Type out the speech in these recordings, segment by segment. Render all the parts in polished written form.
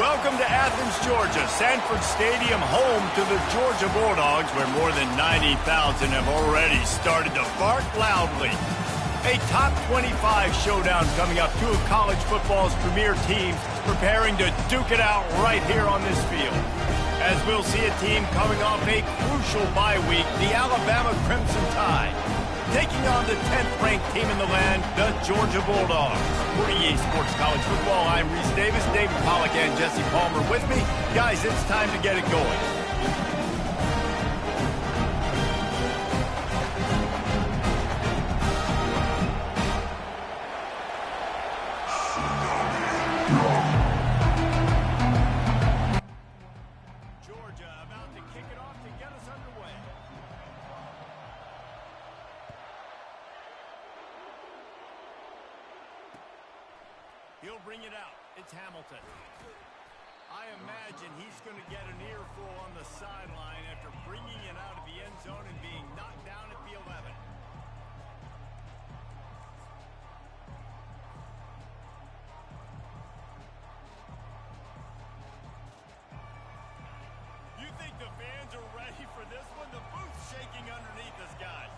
Welcome to Athens, Georgia, Sanford Stadium, home to the Georgia Bulldogs, where more than 90,000 have already started to bark loudly. A top 25 showdown coming up. Two of college football's premier teams preparing to duke it out right here on this field. As we'll see a team coming off a crucial bye week, the Alabama Crimson Tide, taking on the 10th-ranked team in the land, the Georgia Bulldogs. For EA Sports College Football, I'm Reese Davis, David Pollack, and Jesse Palmer with me. Guys, it's time to get it going. Georgia about to kick it off to get us underway. He'll bring it out. It's Hamilton. I imagine he's going to get an earful on the sideline after bringing it out of the end zone and being knocked down at the 11. You think the fans are ready for this one? The booth's shaking underneath us, guys.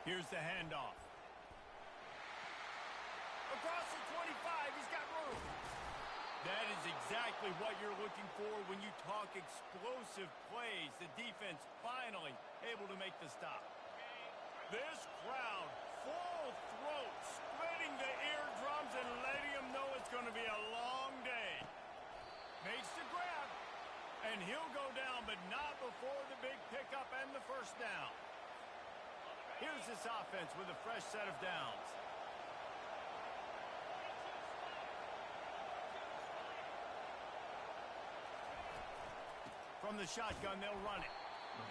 Here's the handoff. Across the 25, he's got room. That is exactly what you're looking for when you talk explosive plays. The defense finally able to make the stop. This crowd, full throat, splitting the eardrums and letting them know it's going to be a long day. Makes the grab, and he'll go down, but not before the big pickup and the first down. Here's this offense with a fresh set of downs. From the shotgun, they'll run it.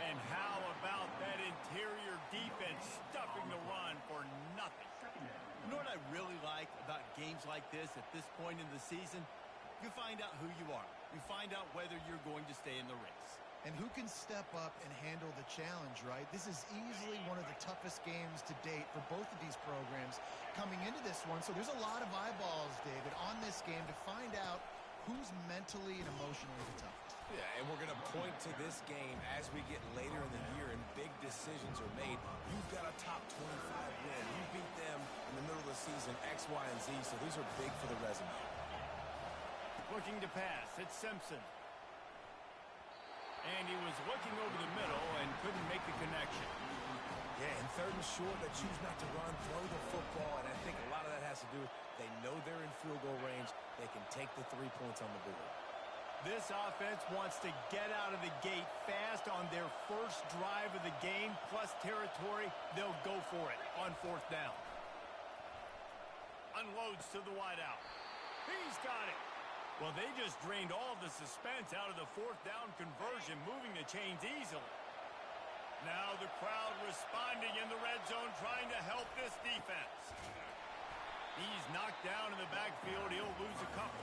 And how about that interior defense stuffing the run for nothing? You know what I really like about games like this at this point in the season? You find out who you are. You find out whether you're going to stay in the race. And who can step up and handle the challenge, right? This is easily one of the toughest games to date for both of these programs coming into this one. So there's a lot of eyeballs, David, on this game to find out who's mentally and emotionally the toughest. Yeah, and we're going to point to this game as we get later in the year and big decisions are made. You've got a top 25 win. You beat them in the middle of the season, X, Y, and Z, so these are big for the resume. Looking to pass. It's Simpson. And he was looking over the middle and couldn't make the connection. Yeah, and third and short, they choose not to run, throw the football, and I think a lot of that has to do with they know they're in field goal range. They can take the 3 points on the board. This offense wants to get out of the gate fast on their first drive of the game, plus territory. They'll go for it on fourth down. Unloads to the wideout. He's got it. Well, they just drained all the suspense out of the fourth down conversion, moving the chains easily. Now the crowd responding in the red zone, trying to help this defense. He's knocked down in the backfield. He'll lose a couple.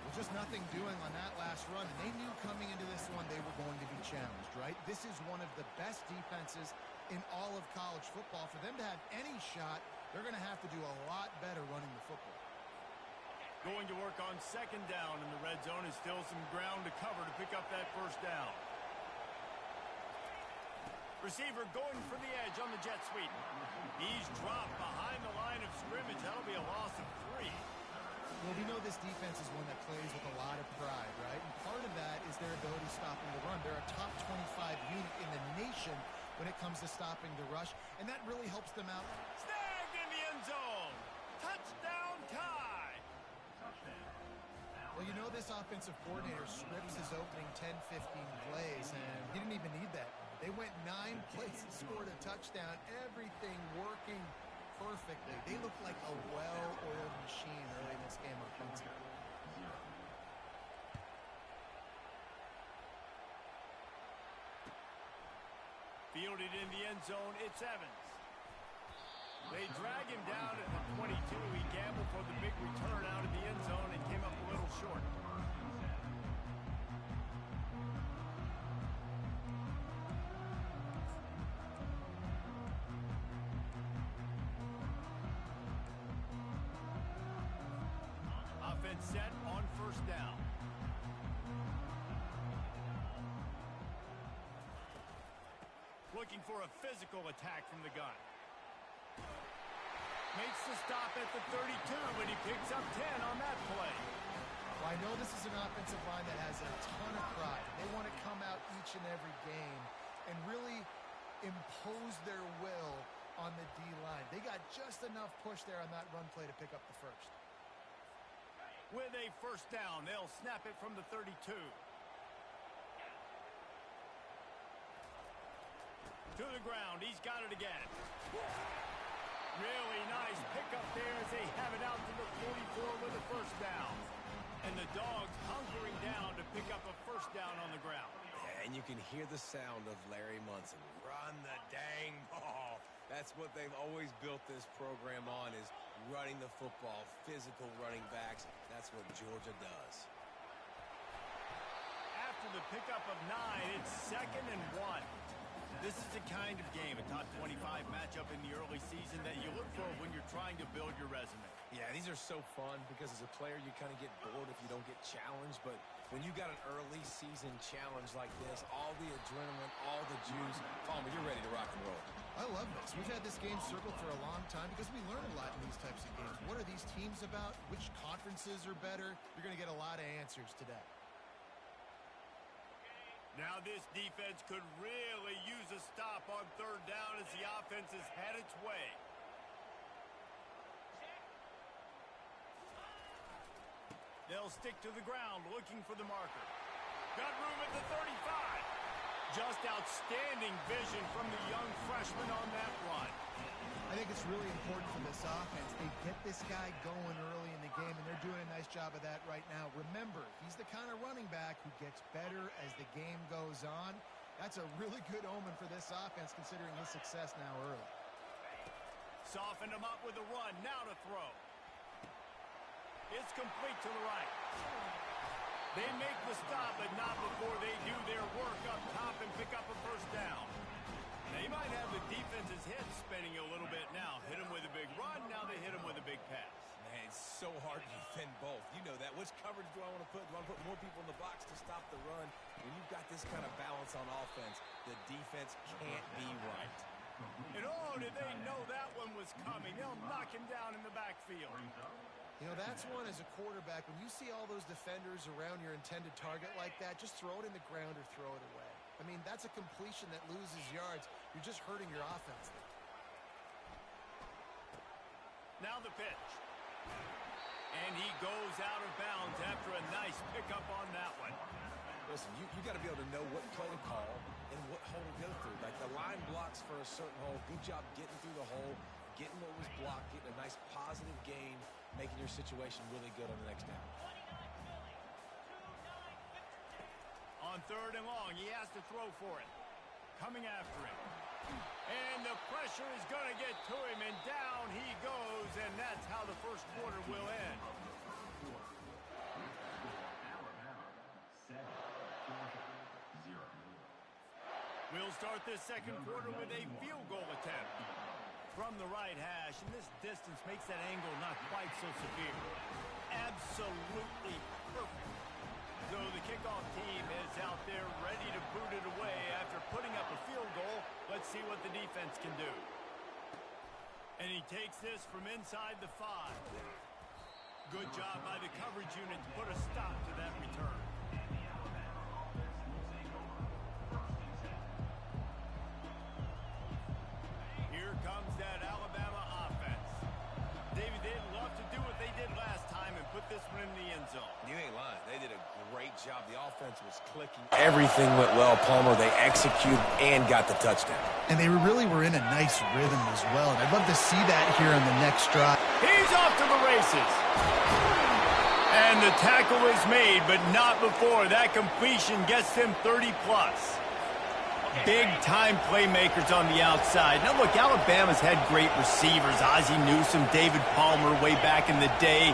Well, just nothing doing on that last run. And they knew coming into this one they were going to be challenged, right? This is one of the best defenses in all of college football. For them to have any shot, they're going to have to do a lot better running the football. Going to work on second down in the red zone is still some ground to cover to pick up that first down. Receiver going for the edge on the jet sweep. He's dropped behind the line of scrimmage. That'll be a loss of 3. Well, we know this defense is one that plays with a lot of pride, right? And part of that is their ability stopping the run. They're a top 25 unit in the nation when it comes to stopping the rush, and that really helps them out. Snagged in the end zone. Touchdown tie. Well, you know this offensive coordinator scripts his opening 10, 15 plays, and he didn't even need that. They went 9 plays and scored a touchdown. Everything working perfectly. They look like a well-oiled machine early in this game offensively. Fielded in the end zone, it's Evans. They drag him down at the 22. He gambled for the big return out of the end zone and came up a little short. set on first down. Looking for a physical attack from the gun. Makes the stop at the 32, but he picks up 10 on that play. Well, I know this is an offensive line that has a ton of pride. They want to come out each and every game and really impose their will on the D-line. They got just enough push there on that run play to pick up the first. With a first down, they'll snap it from the 32. To the ground, he's got it again. Really nice pickup there as they have it out to the 44 with a first down. And the Dogs hunkering down to pick up a first down on the ground. Yeah, and you can hear the sound of Larry Munson. Run the dang ball. That's what they've always built this program on, is running the football, physical running backs. That's what Georgia does. After the pickup of 9, it's 2nd and 1. This is the kind of game, a top 25 matchup in the early season, that you look for when you're trying to build your resume. Yeah, these are so fun because as a player, you kind of get bored if you don't get challenged. But when you got an early season challenge like this, all the adrenaline, all the juice, Palmer, you're ready to rock and roll. I love this. We've had this game circled for a long time because we learn a lot in these types of games. What are these teams about? Which conferences are better? You're going to get a lot of answers today. Now this defense could really use a stop on third down as the offense has had its way. They'll stick to the ground looking for the marker. Got room at the 35. Just outstanding vision from the young freshman on that run. I think it's really important for this offense. They get this guy going early in the game, and they're doing a nice job of that right now. Remember, he's the kind of running back who gets better as the game goes on. That's a really good omen for this offense, considering his success now early. Softened him up with a run. Now to throw. It's complete to the right. They make the stop, but not before they do their work up top and pick up a first down. They might have the defense's head spinning a little bit now. Hit him with a big run, now they hit him with a big pass. Man, it's so hard to defend both. You know that. Which coverage do I want to put? Do I want to put more people in the box to stop the run? When you've got this kind of balance on offense, the defense can't be right. And oh, did they know that one was coming? They'll knock him down in the backfield. You know, that's one as a quarterback. When you see all those defenders around your intended target like that, just throw it in the ground or throw it away. I mean, that's a completion that loses yards. You're just hurting your offense there. Now the pitch. And he goes out of bounds after a nice pickup on that one. Listen, you got to be able to know what play to call and what hole to go through. Like the line blocks for a certain hole. Good job getting through the hole, getting what was blocked, getting a nice positive gain, making your situation really good on the next down. On third and long, he has to throw for it. Coming after him. And the pressure is going to get to him, and down he goes, and that's how the first quarter will end. We'll start this second quarter with a field goal attempt from the right hash, and this distance makes that angle not quite so severe. Absolutely perfect. So the kickoff team is out there ready to boot it away after putting up a field goal. Let's see what the defense can do. And he takes this from inside the 5. Good job by the coverage unit to put a stop to that return. Here comes that Alabama offense. David, they'd love to do what they did last time and put this one in the end zone. You ain't lying. They did a great job. The offense was clicking. Everything went well, Palmer. They executed and got the touchdown. And they really were in a nice rhythm as well. And I'd love to see that here on the next drive. He's off to the races. And the tackle is made, but not before that completion gets them 30-plus. Big-time playmakers on the outside. Now, look, Alabama's had great receivers. Ozzie Newsome, David Palmer way back in the day.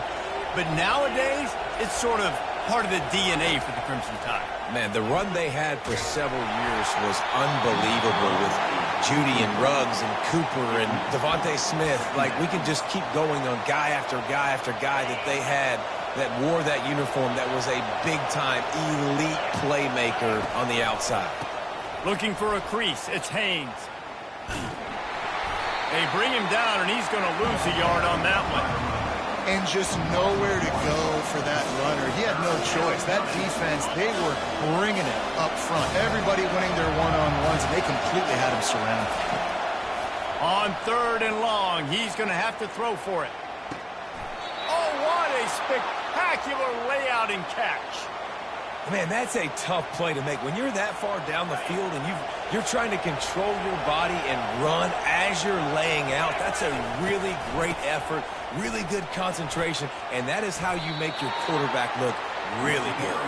But nowadays, it's sort of part of the DNA for the Crimson Tide. Man, the run they had for several years was unbelievable with Judy and Ruggs and Cooper and Devontae Smith. Like, we can just keep going on guy after guy after guy that they had that wore that uniform that was a big-time elite playmaker on the outside. Looking for a crease. It's Haynes. They bring him down, and he's going to lose a yard on that one. And just nowhere to go for that runner. He had no choice. That defense, they were bringing it up front. Everybody winning their one-on-ones, and they completely had him surrounded. On 3rd and long, he's going to have to throw for it. Oh, what a spectacular layout and catch. Man, that's a tough play to make. When you're that far down the field and you're trying to control your body and run as you're laying out, that's a really great effort, really good concentration, and that is how you make your quarterback look really good.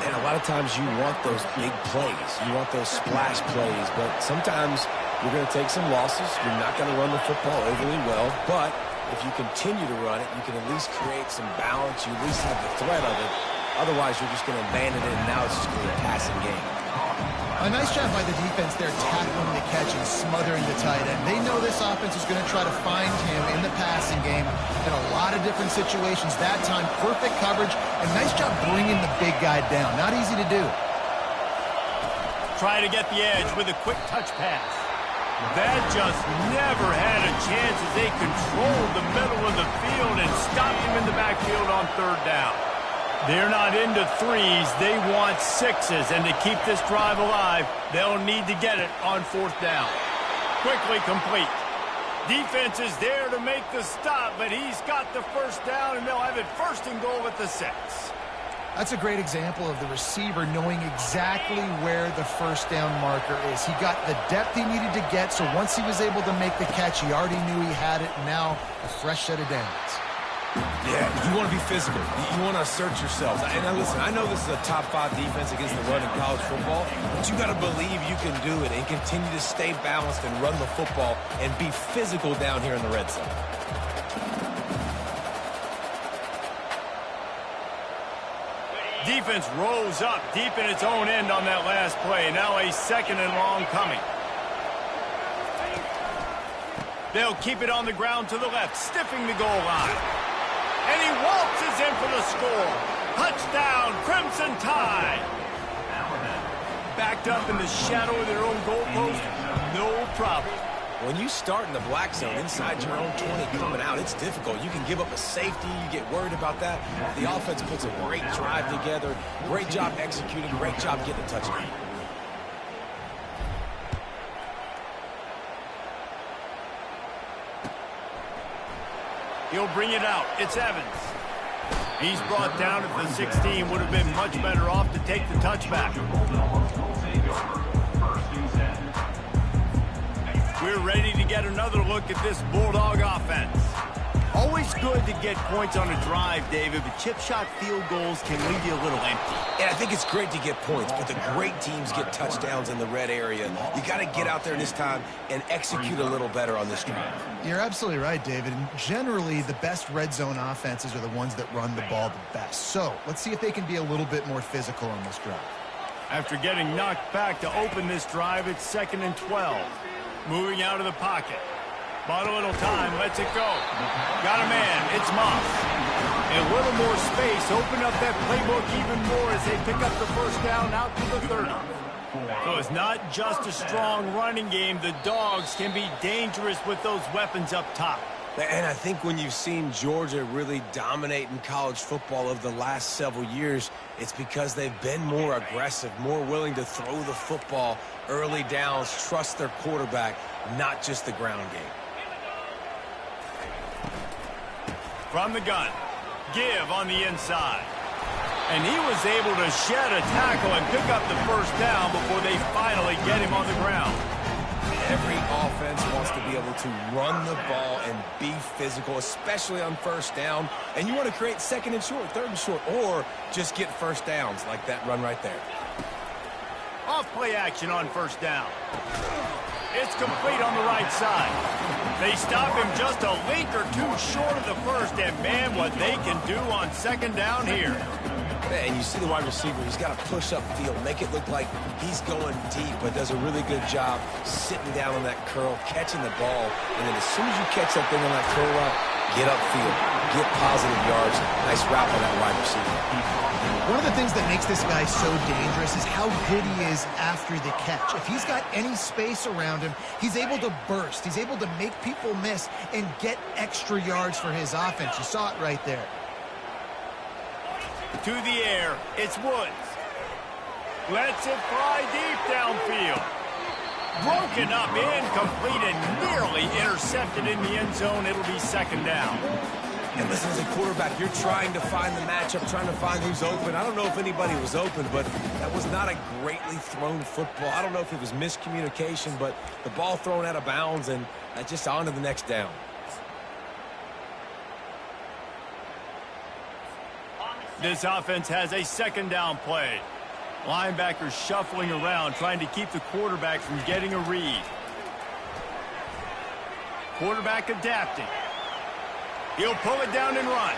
And a lot of times you want those big plays. You want those splash plays, but sometimes you're going to take some losses. You're not going to run the football overly well, but if you continue to run it, you can at least create some balance. You at least have the threat of it. Otherwise, you're just going to abandon it, and now it's just going to be a passing game. A nice job by the defense there, tackling the catch and smothering the tight end. They know this offense is going to try to find him in the passing game in a lot of different situations. That time, perfect coverage, and nice job bringing the big guy down. Not easy to do. Try to get the edge with a quick touch pass. That just never had a chance as they controlled the middle of the field and stopped him in the backfield on 3rd down. They're not into 3s, they want 6s, and to keep this drive alive, they'll need to get it on 4th down. Quickly complete. Defense is there to make the stop, but he's got the 1st down, and they'll have it 1st and goal at the 6. That's a great example of the receiver knowing exactly where the 1st down marker is. He got the depth he needed to get, so once he was able to make the catch, he already knew he had it, and now a fresh set of downs. Yeah, you want to be physical. You want to assert yourselves. And now listen, I know this is a top 5 defense against the run in college football, but you got to believe you can do it and continue to stay balanced and run the football and be physical down here in the red zone. Defense rolls up deep in its own end on that last play. Now a 2nd and long coming. They'll keep it on the ground to the left, stiffing the goal line. And he waltzes in for the score. Touchdown, Crimson Tide. Backed up in the shadow of their own goalpost, no problem. When you start in the black zone inside your own 20 coming out, it's difficult. You can give up a safety. You get worried about that. The offense puts a great drive together. Great job executing. Great job getting a touchdown. He'll bring it out. It's Evans. He's brought down at the 16. Would have been much better off to take the touchback. We're ready to get another look at this Bulldog offense. Always good to get points on a drive, David, but chip shot field goals can leave you a little empty. And I think it's great to get points, but the great teams get touchdowns in the red area. You got to get out there this time and execute a little better on this drive. You're absolutely right, David. And generally, the best red zone offenses are the ones that run the ball the best. So let's see if they can be a little bit more physical on this drive. After getting knocked back to open this drive, it's 2nd and 12. Moving out of the pocket. Bought a little time, lets it go. Got a man, it's Moss. A little more space, open up that playbook even more as they pick up the 1st down out to the 30. So it's not just a strong running game. The Dogs can be dangerous with those weapons up top. And I think when you've seen Georgia really dominate in college football over the last several years, it's because they've been more aggressive, more willing to throw the football early downs, trust their quarterback, not just the ground game. From the gun, Give on the inside. And he was able to shed a tackle and pick up the 1st down before they finally get him on the ground. Every offense wants to be able to run the ball and be physical, especially on 1st down. And you want to create 2nd and short, 3rd and short, or just get 1st downs like that run right there. Off play action on 1st down. It's complete on the right side. They stop him just a link or two short of the 1st, and man, what they can do on 2nd down here. And you see the wide receiver, he's got to push up field, make it look like he's going deep, but does a really good job sitting down on that curl, catching the ball, and then as soon as you catch that thing on that curl route, get upfield, get positive yards. Nice route by that wide receiver. One of the things that makes this guy so dangerous is how good he is after the catch. If he's got any space around him, he's able to burst. He's able to make people miss and get extra yards for his offense. You saw it right there. To the air, it's Woods. Lets it fly deep downfield. Broken up, incomplete, and nearly intercepted in the end zone. It'll be second down. And listen, as a quarterback, you're trying to find the matchup, trying to find who's open. I don't know if anybody was open, but that was not a greatly thrown football. I don't know if it was miscommunication, but the ball thrown out of bounds and just on to the next down. This offense has a second down play. Linebackers shuffling around, trying to keep the quarterback from getting a read. Quarterback adapting. He'll pull it down and run.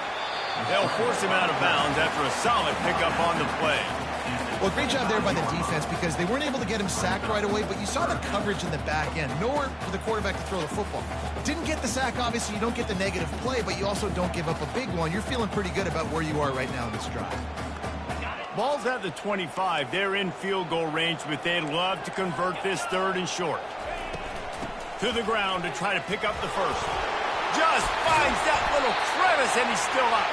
They'll force him out of bounds after a solid pickup on the play. Well, great job there by the defense because they weren't able to get him sacked right away, but you saw the coverage in the back end. Nowhere for the quarterback to throw the football. Didn't get the sack, obviously. You don't get the negative play, but you also don't give up a big one. You're feeling pretty good about where you are right now in this drive. Ball's at the 25. They're in field goal range, but they'd love to convert this third and short. To the ground to try to pick up the first. Just finds that little crevice, and he's still up.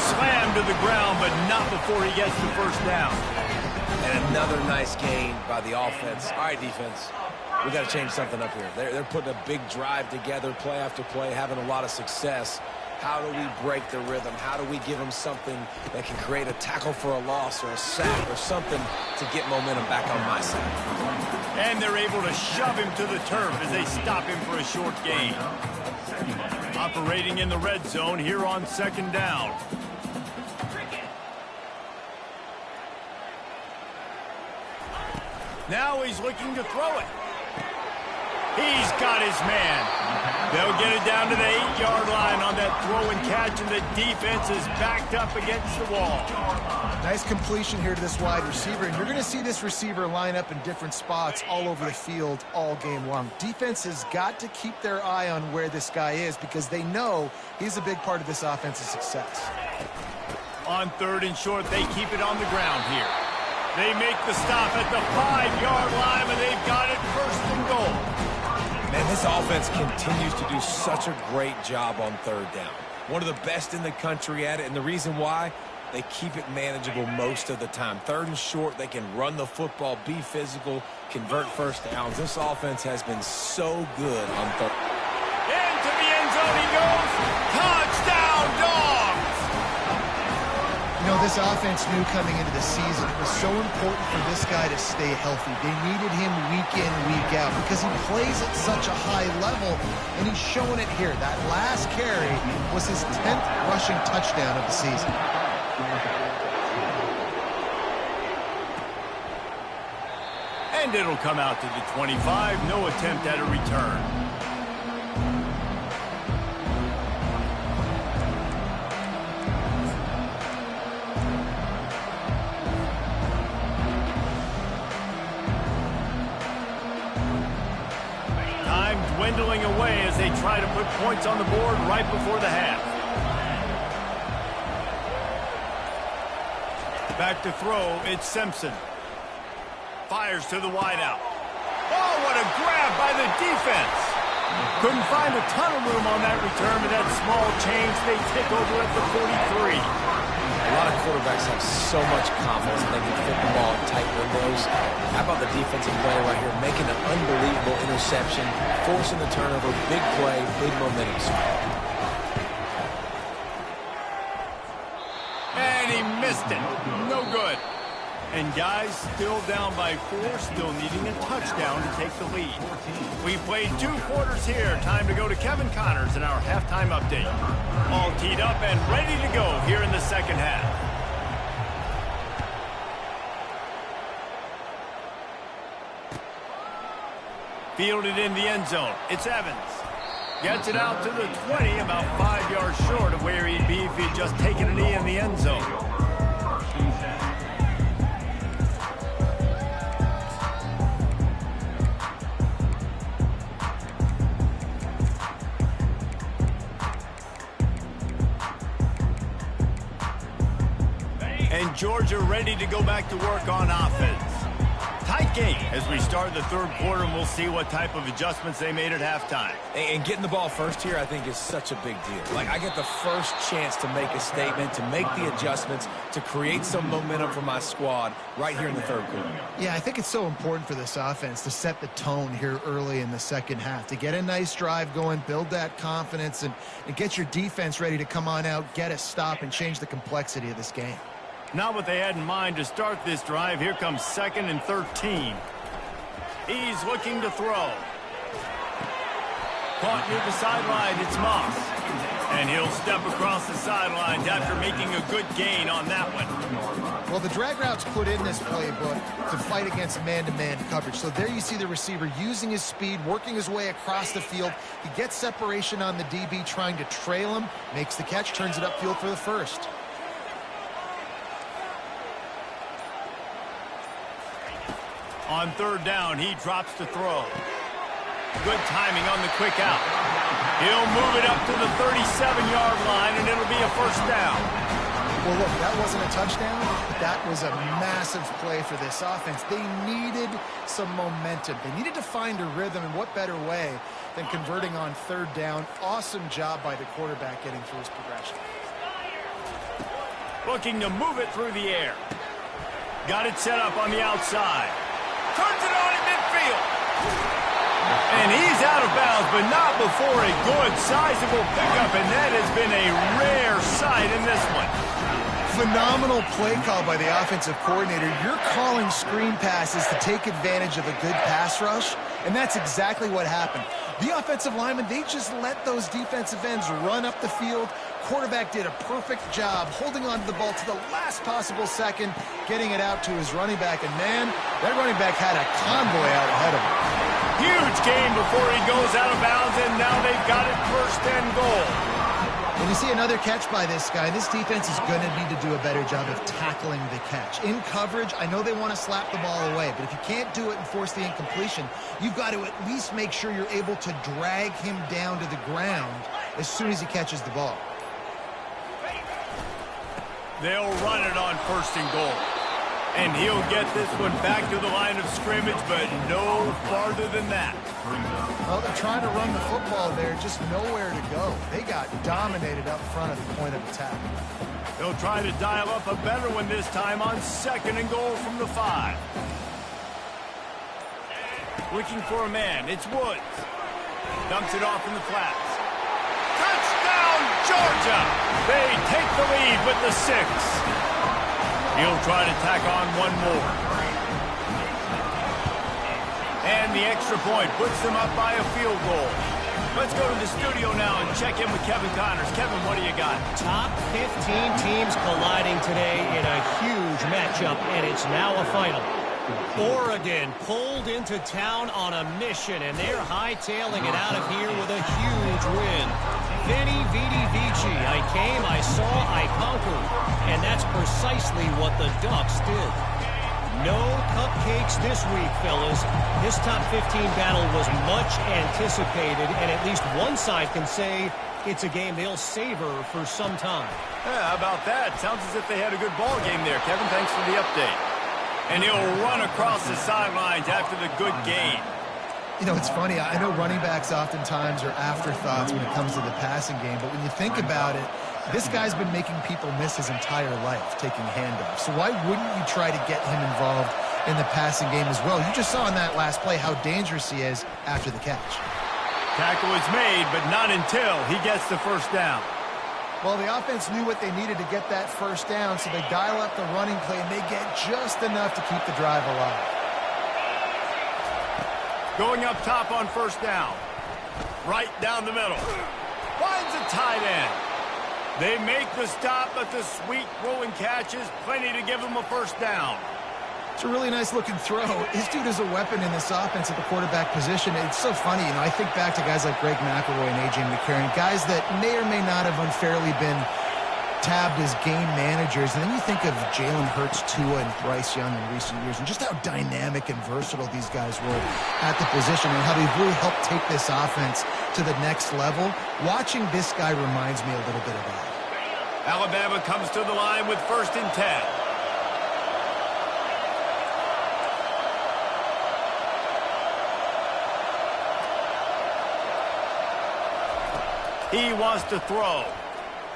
Slammed to the ground, but not before he gets the first down. And another nice gain by the offense. All right, defense, we got to change something up here. They're putting a big drive together, play after play, having a lot of success. How do we break the rhythm? How do we give them something that can create a tackle for a loss or a sack or something to get momentum back on my side? And they're able to shove him to the turf as they stop him for a short gain. Operating in the red zone here on second down. Now he's looking to throw it. He's got his man. They'll get it down to the 8-yard line on that throw and catch, and the defense is backed up against the wall. Nice completion here to this wide receiver, and you're going to see this receiver line up in different spots all over the field all game long. Defense has got to keep their eye on where this guy is because they know he's a big part of this offense's success. On third and short, they keep it on the ground here. They make the stop at the 5-yard line, and they've got it first and goal. Man, this offense continues to do such a great job on third down. One of the best in the country at it, and the reason why, they keep it manageable most of the time. Third and short, they can run the football, be physical, convert first downs. This offense has been so good on third. Into the end zone he goes. Touchdown, Dogs! You know, this offense knew coming into the season it was so important for this guy to stay healthy. They needed him week in, week out because he plays at such a high level, and he's showing it here. That last carry was his 10th rushing touchdown of the season. And it'll come out to the 25. No attempt at a return. Dwindling away as they try to put points on the board right before the half. Back to throw, it's Simpson. Fires to the wideout. Oh, what a grab by the defense. Couldn't find a ton of room on that return, but that small change, they take over at the 43. A lot of quarterbacks have so much confidence that they can fit the ball in tight windows. How about the defensive player right here making an unbelievable interception, forcing the turnover, big play, big momentum swing. And he missed it. No good. And guys, still down by 4, still needing a touchdown to take the lead. We've played 2 quarters here. Time to go to Kevin Connors in our halftime update. All teed up and ready to go here in the second half. Fielded in the end zone. It's Evans. Gets it out to the 20, about 5 yards short of where he'd be if he'd just taken a knee in the end zone. And Georgia ready to go back to work on offense. Tight game as we start the third quarter, and we'll see what type of adjustments they made at halftime. And getting the ball first here, I think, is such a big deal. Like, I get the first chance to make a statement, to make the adjustments, to create some momentum for my squad right here in the third quarter. Yeah, I think it's so important for this offense to set the tone here early in the second half, to get a nice drive going, build that confidence, and get your defense ready to come on out, get a stop, and change the complexity of this game. Not what they had in mind to start this drive. Here comes 2nd and 13. He's looking to throw. Caught near the sideline, it's Moss. And he'll step across the sidelines after making a good gain on that one. Well, the drag routes put in this playbook to fight against man-to-man coverage. So there you see the receiver using his speed, working his way across the field. He gets separation on the DB, trying to trail him, makes the catch, turns it upfield for the first. On 3rd down, he drops to throw. Good timing on the quick out. He'll move it up to the 37-yard line, and it'll be a first down. Well, look, that wasn't a touchdown, but that was a massive play for this offense. They needed some momentum. They needed to find a rhythm, and what better way than converting on 3rd down. Awesome job by the quarterback getting through his progression. Looking to move it through the air. Got it set up on the outside. Turns it on in midfield. And he's out of bounds, but not before a good, sizable pickup, and that has been a rare sight in this one. Phenomenal play call by the offensive coordinator. You're calling screen passes to take advantage of a good pass rush, and that's exactly what happened. The offensive linemen, they just let those defensive ends run up the field. Quarterback did a perfect job holding on to the ball to the last possible second, getting it out to his running back, and man, that running back had a convoy out ahead of him. Huge gain before he goes out of bounds, and now they've got it 1st and goal. When you see another catch by this guy, this defense is going to need to do a better job of tackling the catch. In coverage, I know they want to slap the ball away, but if you can't do it and force the incompletion, you've got to at least make sure you're able to drag him down to the ground as soon as he catches the ball. They'll run it on 1st and goal. And he'll get this one back to the line of scrimmage, but no farther than that. Well, they're trying to run the football there, just nowhere to go. They got dominated up front at the point of attack. They'll try to dial up a better one this time on 2nd and goal from the 5. Looking for a man, it's Woods. Dumps it off in the flats. Touchdown, Georgia! They take the lead with the 6. He'll try to tack on one more. And the extra point puts them up by a field goal. Let's go to the studio now and check in with Kevin Connors. Kevin, what do you got? Top 15 teams colliding today in a huge matchup, and it's now a final. Oregon pulled into town on a mission, and they're hightailing it out of here with a huge win. Veni, Vidi, Vici. I came, I saw, I conquered. And that's precisely what the Ducks did. No cupcakes this week, fellas. This top 15 battle was much anticipated, and at least one side can say it's a game they'll savor for some time. Yeah, how about that? Sounds as if they had a good ball game there. Kevin, thanks for the update. And he'll run across the sidelines after the good gain. You know, it's funny. I know running backs oftentimes are afterthoughts when it comes to the passing game, but when you think about it, this guy's been making people miss his entire life taking handoffs. So why wouldn't you try to get him involved in the passing game as well? You just saw in that last play how dangerous he is after the catch. Tackle is made, but not until he gets the first down. Well, the offense knew what they needed to get that first down, so they dial up the running play, and they get just enough to keep the drive alive. Going up top on 1st down. Right down the middle. Finds a tight end. They make the stop, but the sweet rolling catch is plenty to give them a first down. It's a really nice looking throw. This dude is a weapon in this offense at the quarterback position. It's so funny, you know, I think back to guys like Greg McElroy and A.J. McCarron, guys that may or may not have unfairly been tabbed as game managers. And then you think of Jalen Hurts, Tua, and Bryce Young in recent years, and just how dynamic and versatile these guys were at the position and how they've really helped take this offense to the next level. Watching this guy reminds me a little bit of that. Alabama comes to the line with 1st and 10. He wants to throw.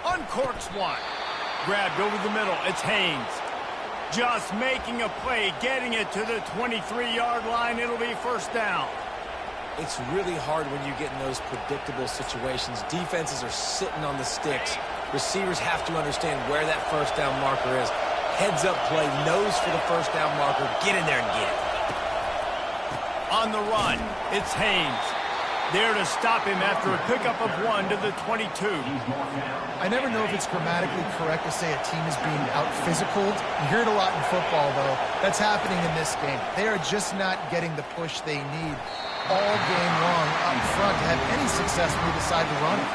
Uncorks one. Grabbed over the middle. It's Haynes. Just making a play, getting it to the 23-yard line. It'll be first down. It's really hard when you get in those predictable situations. Defenses are sitting on the sticks. Receivers have to understand where that first down marker is. Heads-up play, nose for the first down marker. Get in there and get it. On the run, it's Haynes. There to stop him after a pickup of 1 to the 22. I never know if it's grammatically correct to say a team is being out-physicaled. You hear it a lot in football, though. That's happening in this game. They are just not getting the push they need all game long up front to have any success when they decide to run it.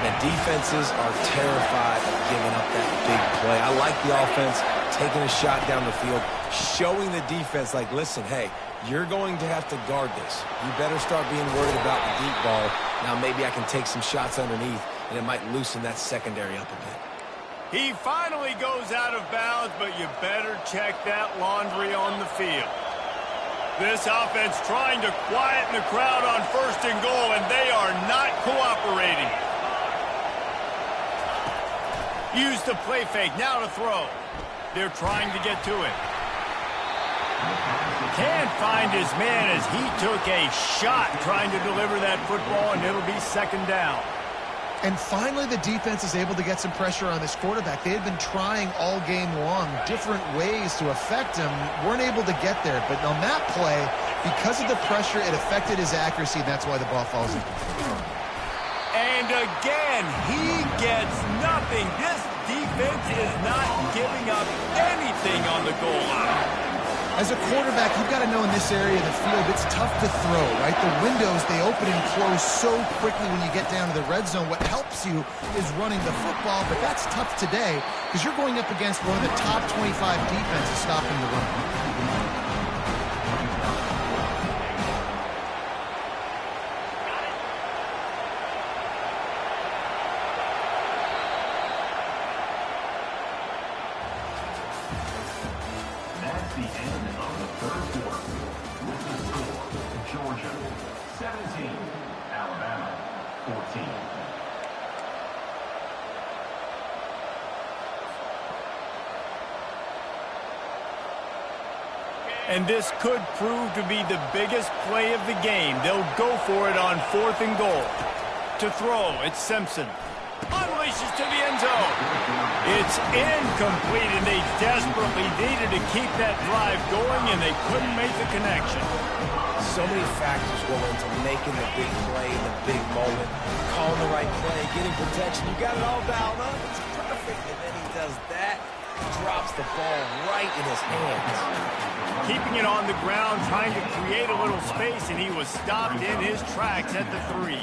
The defenses are terrified of giving up that big play. I like the offense taking a shot down the field, showing the defense, like, listen, hey, you're going to have to guard this. You better start being worried about the deep ball. Now maybe I can take some shots underneath, and it might loosen that secondary up a bit. He finally goes out of bounds, but you better check that laundry on the field. This offense trying to quieten the crowd on first and goal, and they are not cooperating. Use the play fake, now to throw. They're trying to get to it. Can't find his man as he took a shot trying to deliver that football, and it'll be second down. And finally, the defense is able to get some pressure on this quarterback. They had been trying all game long different ways to affect him, weren't able to get there. But on that play, because of the pressure, it affected his accuracy, and that's why the ball falls in. And again, he gets nothing. This defense is not giving up anything on the goal line. As a quarterback, you've got to know in this area of the field, it's tough to throw, right? The windows, they open and close so quickly when you get down to the red zone. What helps you is running the football, but that's tough today because you're going up against one of the top 25 defenses stopping the run. And this could prove to be the biggest play of the game. They'll go for it on 4th and goal. To throw, it's Simpson. Unleashes to the end zone. It's incomplete, and they desperately needed to keep that drive going, and they couldn't make the connection. So many factors go into making the big play in the big moment. Calling the right play, getting protection. You got it all dialed up. It's perfect. And then he does that. Drops the ball right in his hands. Keeping it on the ground, trying to create a little space, and he was stopped in his tracks at the 3.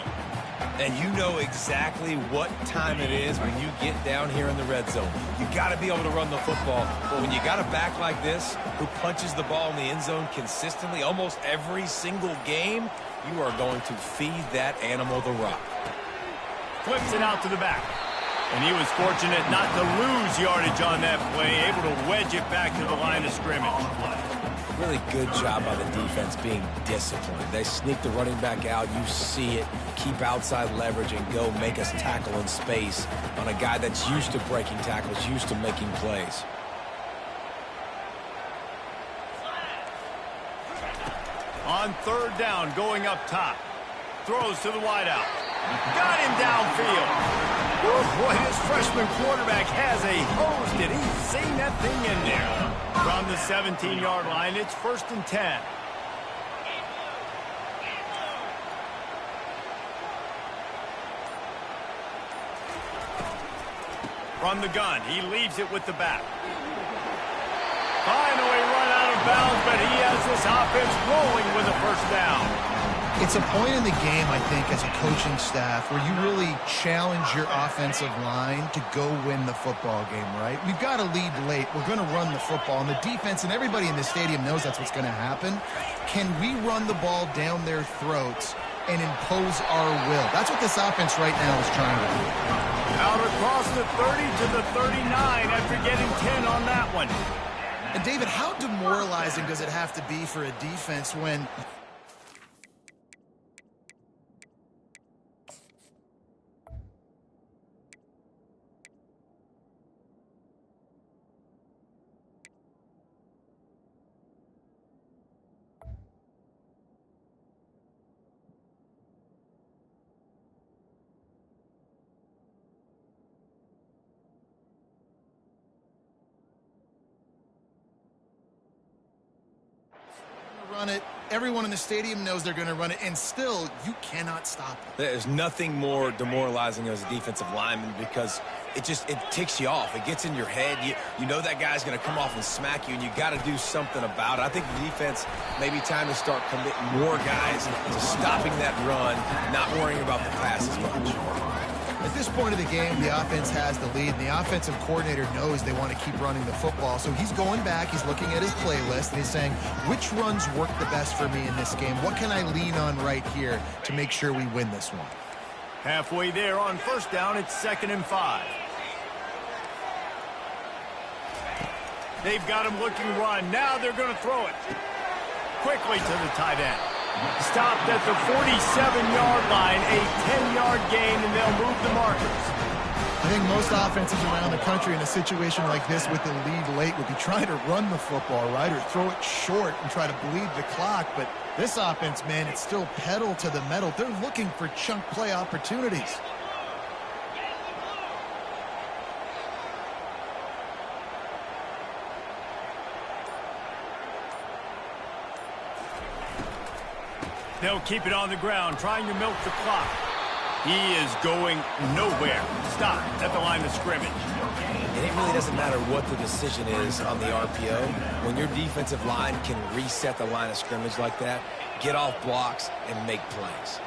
And you know exactly what time it is when you get down here in the red zone. You got to be able to run the football. But when you got a back like this who punches the ball in the end zone consistently almost every single game, you are going to feed that animal the rock. Flips it out to the back. And he was fortunate not to lose yardage on that play, able to wedge it back to the line of scrimmage. Really good job by the defense being disciplined. They sneak the running back out. You see it. Keep outside leverage and go make us tackle in space on a guy that's used to breaking tackles, used to making plays. On 3rd down, going up top. Throws to the wideout. Got him downfield. Boy, this freshman quarterback has a hose. Did he sing that thing in there? From the 17-yard line, it's 1st and 10. From the gun, he leaves it with the back. Finally run out of bounds, but he has this offense rolling with a first down. It's a point in the game, I think, as a coaching staff where you really challenge your offensive line to go win the football game, right? We've got to lead late. We're going to run the football. And the defense and everybody in the stadium knows that's what's going to happen. Can we run the ball down their throats and impose our will? That's what this offense right now is trying to do. Out across the 30 to the 39 after getting 10 on that one. And, David, how demoralizing does it have to be for a defense when run it. Everyone in the stadium knows they're going to run it, and still, you cannot stop it. There's nothing more demoralizing as a defensive lineman because it ticks you off. It gets in your head. You know that guy's going to come off and smack you, and you got to do something about it. I think the defense may be time to start committing more guys to stopping that run, not worrying about the pass as much. At this point of the game, the offense has the lead, and the offensive coordinator knows they want to keep running the football. So he's going back, he's looking at his playlist, and he's saying, which runs work the best for me in this game? What can I lean on right here to make sure we win this one? Halfway there on first down, it's 2nd and 5. They've got him looking run. Now they're going to throw it. Quickly to the tight end. Stopped at the 47-yard line, a 10-yard gain, and they'll move the markers. I think most offenses around the country in a situation like this with the lead late would be trying to run the football, right, or throw it short and try to bleed the clock. But this offense, man, it's still pedal to the metal. They're looking for chunk play opportunities. They'll keep it on the ground, trying to milk the clock. He is going nowhere. Stop at the line of scrimmage. And it really doesn't matter what the decision is on the RPO. When your defensive line can reset the line of scrimmage like that, get off blocks and make plays.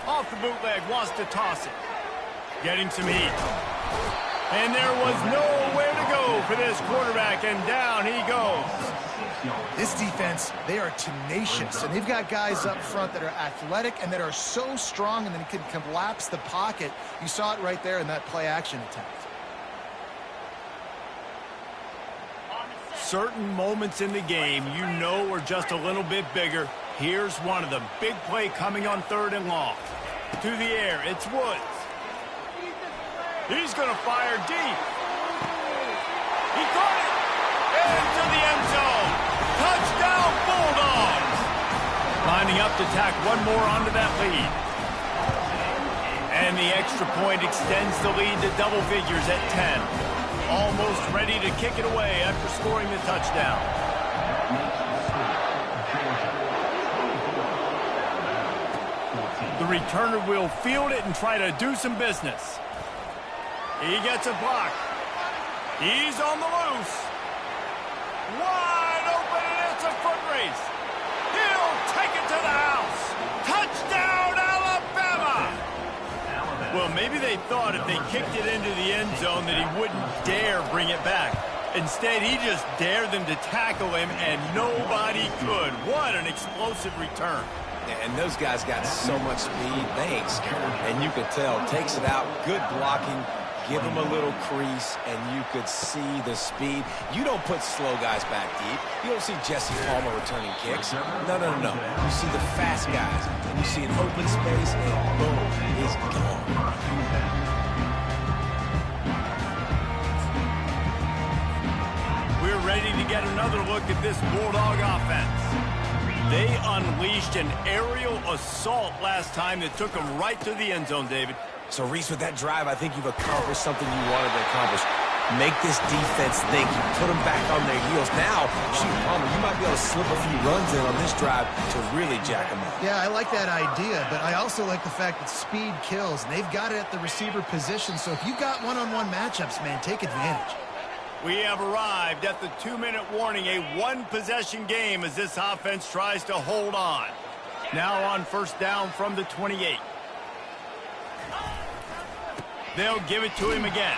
Off the bootleg, wants to toss it. Getting some heat. And there was nowhere to go for this quarterback, and down he goes. This defense, they are tenacious, and they've got guys up front that are athletic and that are so strong and then can collapse the pocket. You saw it right there in that play-action attempt. Certain moments in the game you know are just a little bit bigger. Here's one of them. Big play coming on 3rd and long. To the air, it's Woods. He's going to fire deep. He caught it. Into the end zone. Touchdown, Bulldogs. Lining up to tack one more onto that lead. And the extra point extends the lead to double figures at 10. Almost ready to kick it away after scoring the touchdown. The returner will field it and try to do some business. He gets a block. He's on the loose. Wide open, and it's a foot race. He'll take it to the house. Touchdown, Alabama! Well, maybe they thought if they kicked it into the end zone that he wouldn't dare bring it back. Instead, he just dared them to tackle him, and nobody could. What an explosive return. And those guys got so much speed, they ain't scared. And you could tell, takes it out, good blocking, give him a little crease, and you could see the speed. You don't put slow guys back deep. You don't see Jesse Palmer returning kicks. No. You see the fast guys, and you see an open space, and boom, he's gone. We're ready to get another look at this Bulldog offense. They unleashed an aerial assault last time that took them right to the end zone, David. So, Reese, with that drive, I think you've accomplished something you wanted to accomplish. Make this defense think. Put them back on their heels. Now, shoot, Palmer, you might be able to slip a few runs in on this drive to really jack them up. Yeah, I like that idea, but I also like the fact that speed kills, and they've got it at the receiver position. So if you've got one-on-one matchups, man, take advantage. We have arrived at the 2-minute warning, a one-possession game as this offense tries to hold on. Now on first down from the 28. They'll give it to him again.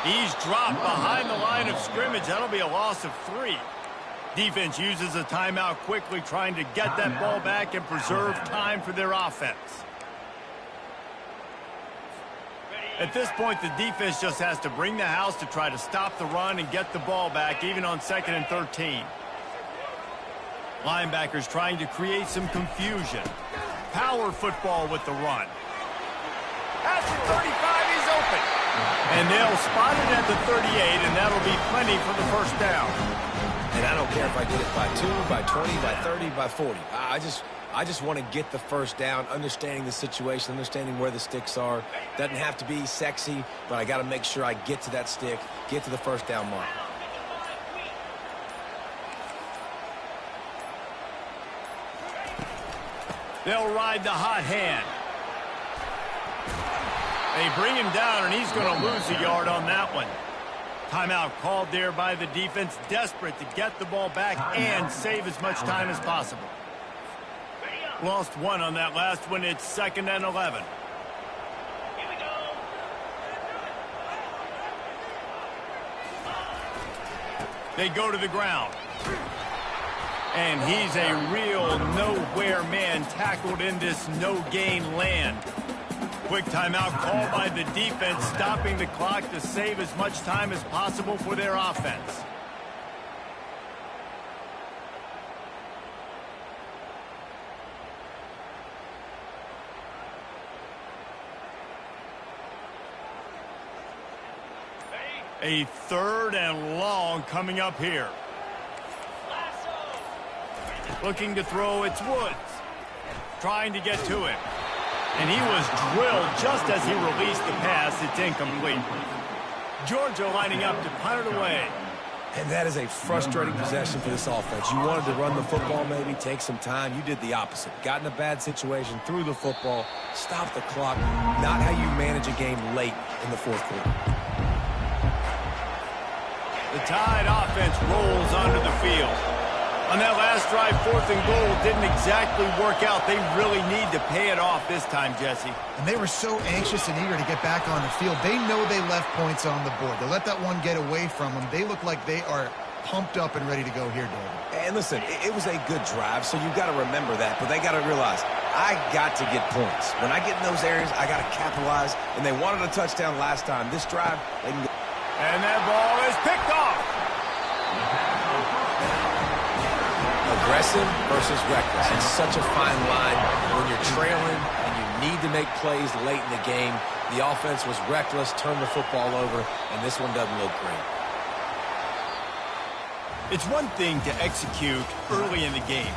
He's dropped behind the line of scrimmage. That'll be a loss of 3. Defense uses a timeout quickly, trying to get that ball back and preserve time for their offense. At this point, the defense just has to bring the house to try to stop the run and get the ball back, even on 2nd and 13. Linebackers trying to create some confusion. Power football with the run. At the 35, he's open. And they'll spot it at the 38, and that'll be plenty for the first down. And I don't care if I get it by 2, by 20, by 30, by 40. I just want to get the first down, understanding the situation, understanding where the sticks are. Doesn't have to be sexy, but I got to make sure I get to that stick, get to the first down mark. They'll ride the hot hand. They bring him down, and he's going to lose a yard on that one. Timeout called there by the defense, desperate to get the ball back and save as much time as possible. Lost one on that last one. It's 2nd and 11. They go to the ground. And he's a real nowhere man, tackled in this no-gain land. Quick timeout called by the defense, stopping the clock to save as much time as possible for their offense. A 3rd and long coming up here. Looking to throw, it's Woods. Trying to get to him. And he was drilled just as he released the pass. It's incomplete. Georgia lining up to punt it away. And that is a frustrating possession for this offense. You wanted to run the football, maybe take some time. You did the opposite. Got in a bad situation, threw the football, stopped the clock. Not how you manage a game late in the 4th quarter. The Tide offense rolls onto the field. On that last drive, 4th and goal didn't exactly work out. They really need to pay it off this time, Jesse. And they were so anxious and eager to get back on the field. They know they left points on the board. To let that one get away from them, they look like they are pumped up and ready to go here, David. And listen, it was a good drive, so you've got to remember that. But they got to realize, I got to get points. When I get in those areas, I got to capitalize. And they wanted a touchdown last time. This drive, they can go. And that ball is picked off. Aggressive versus reckless. It's such a fine line when you're trailing and you need to make plays late in the game. The offense was reckless, turned the football over, and this one doesn't look great. It's one thing to execute early in the game.